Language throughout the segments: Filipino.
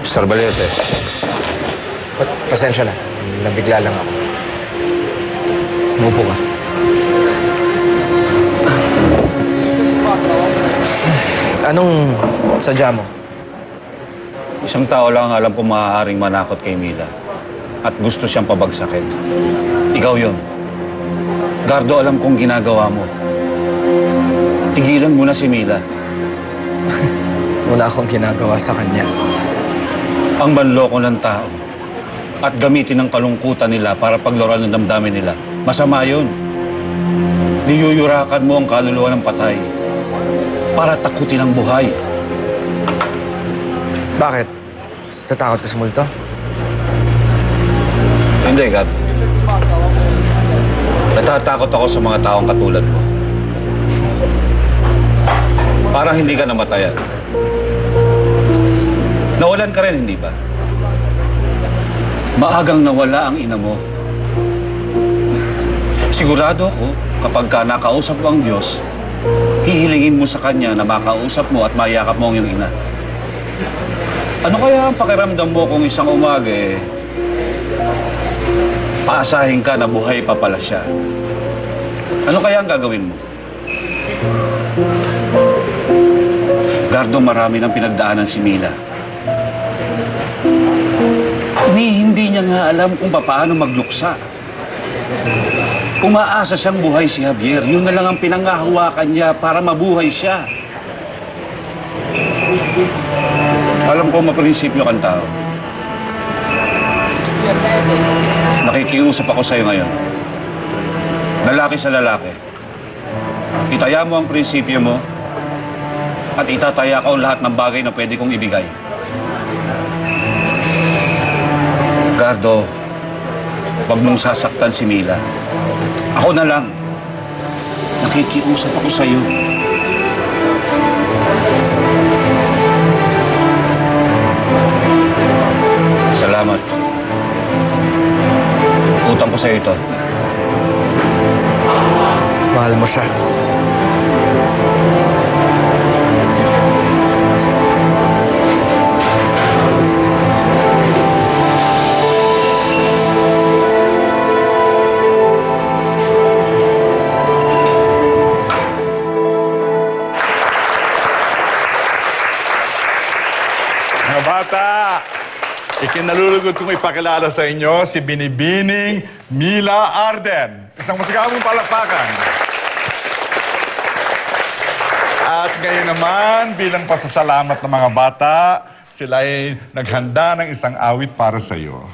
Mr. Balete. Pasensya na. Nabigla lang ako. Umupo ka. Anong sadya mo? Isang tao lang ang alam kung maaaring manakot kay Mila. At gusto siyang pabagsakin. Ikaw yun. Gardo, alam kong ginagawa mo. Tigilan mo na si Mila. Wala akong ginagawa sa kanya. Ang manloko ng tao at gamitin ang kalungkutan nila para paglaruan ng damdamin nila. Masama yun. Niyuyurakan mo ang kaluluwa ng patay para takutin ang buhay. Bakit? Tatakot ka sa multo? Hindi, Gab. Natatakot ako sa mga taong katulad mo. Parang hindi ka namatayan. Nawalan ka rin, hindi ba? Maagang nawala ang ina mo. Sigurado ako, kapag ka nakausap mo ang Diyos, hihilingin mo sa Kanya na makausap mo at mayakap mo ang iyong ina. Ano kaya ang pakiramdam mo kung isang umaga paasahin ka na buhay pa pala siya? Ano kaya ang gagawin mo? Gardo, marami ng pinagdaanan si Mila. Hindi niya nga alam kung paano magluksa. Umaasa siyang buhay si Javier. Yun na lang ang pinangahawakan niya para mabuhay siya. Alam ko maprinsipyo kang tao. Nakikiusap ako sa'yo ngayon. Lalaki sa lalaki. Itaya mo ang prinsipyo mo at itataya ko lahat ng bagay na pwede kong ibigay. Gardo, huwag mong sasaktan si Mila. Ako na lang. Nakikiusap ako sa'yo. Salamat. Utang ko sa'yo ito. Mahal mo siya. Mga bata, ikinalulugod kong ipakilala sa inyo si Binibining Mila Arden. Isang masigabong palakpakan. At ngayon naman, bilang pasasalamat ng mga bata, sila ay naghanda ng isang awit para sa iyo.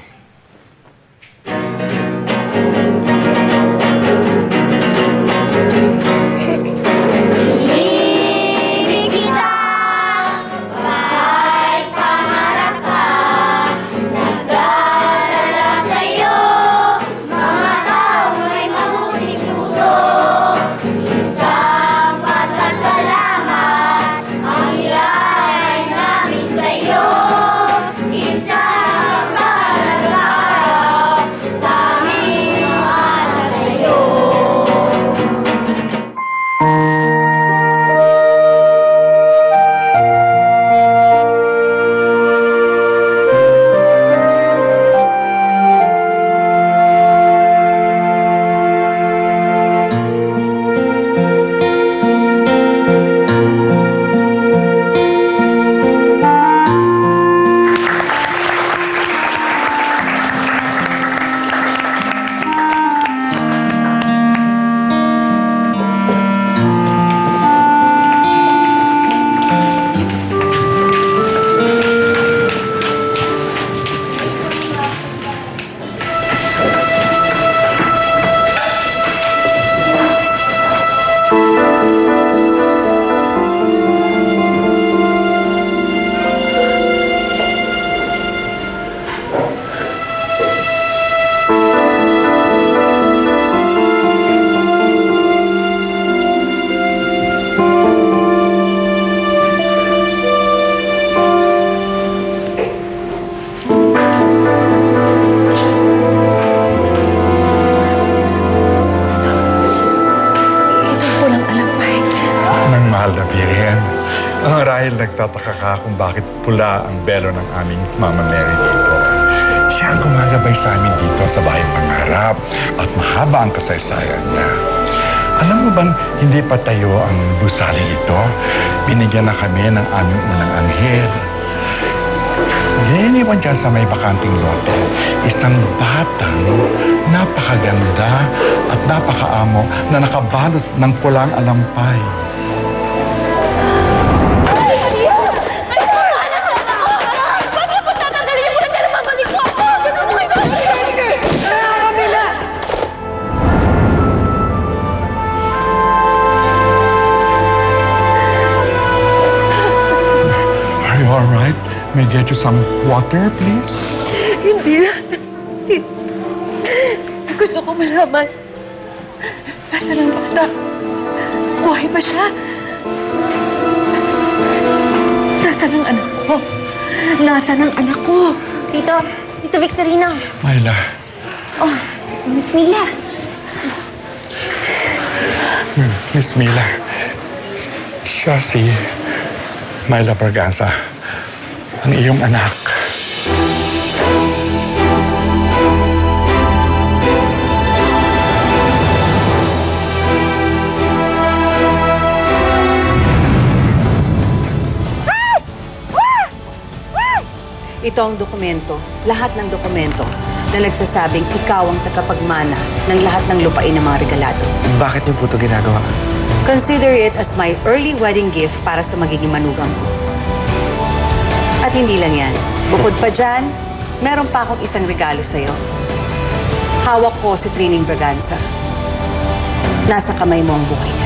Marahil nagtataka ka kung bakit pula ang belo ng aming Mama Mary dito. Siya ang gumagabay sa amin dito sa bahay pangarap at mahaba ang kasaysayan niya. Alam mo bang hindi pa tayo ang busaling ito? Binigyan na kami ng aming unang anghel. Iniwan dyan sa may bakanting lote, isang batang napakaganda at napakaamo na nakabalot ng pulang alampay. Are you all right? May I get you some water, please? Hindi. Gusto ko malaman. Nasaan ang bata? Buhay ba siya? Nasaan ang anak ko? Nasaan ang anak ko? Tito Victorino. Myla, Oh, Miss Mila. Miss Mila, siya si Myla Braganza, ang iyong anak. Ito ang dokumento, lahat ng dokumento na nagsasabing ikaw ang tagapagmana ng lahat ng lupain ng mga regalado. Bakit niyo po ito ginagawa? Consider it as my early wedding gift para sa magiging manugang ko. At hindi lang yan. Bukod pa dyan, meron pa akong isang regalo sa'yo. Hawak ko si Trining Braganza. Nasa kamay mo ang buhay niya.